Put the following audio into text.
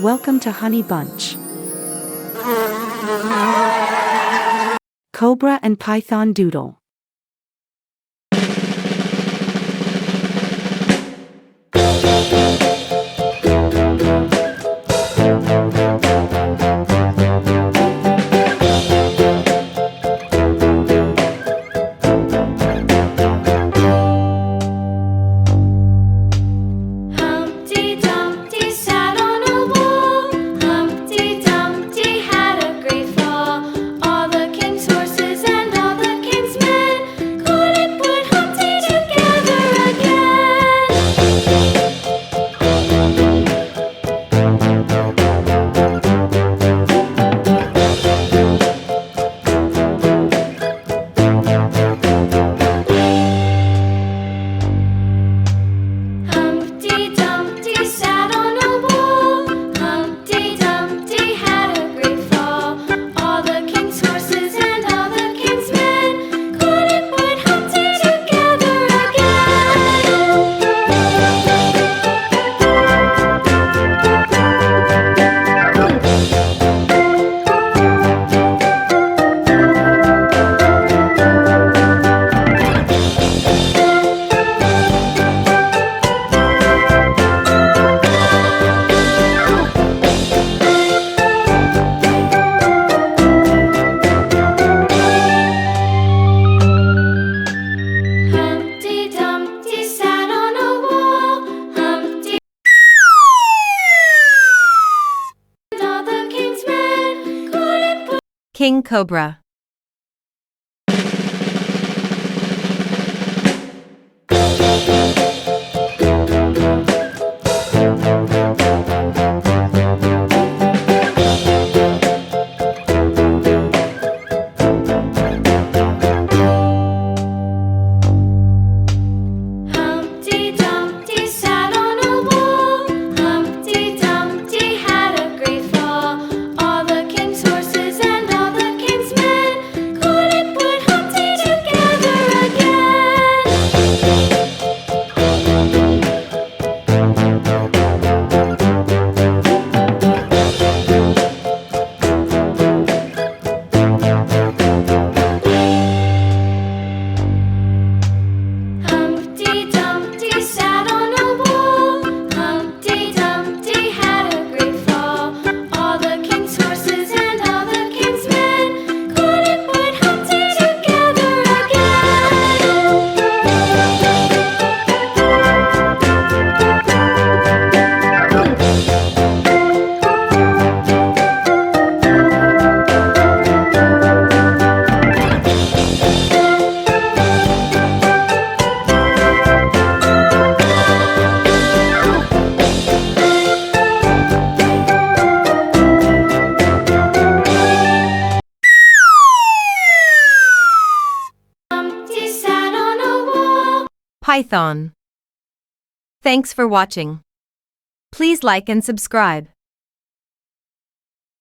Welcome to Honey Bunch. Cobra and Python Doodle. Humpty Dumpty sat on a wall. Humpty Dumpty had a great fall. All the king's horses and all the king's men couldn't put Humpty together again. Humpty Dumpty sat on a wall. Humpty Dumpty had a great fall. All the king's horses and all the king's men couldn't put Humpty together Humpty Dumpty sat on a wall. Humpty and all the king's men couldn't put King Cobra. Humpty Dumpty sat on a wall. Humpty Dumpty had a great fall. All the king's horses and all the king's men couldn't put Humpty together again. Humpty Dumpty sat on a wall. Humpty Dumpty had a great fall. All the king's horses and all the king's men couldn't put Humpty together Humpty sat on a wall. Python. Thanks for watching. Please like and subscribe.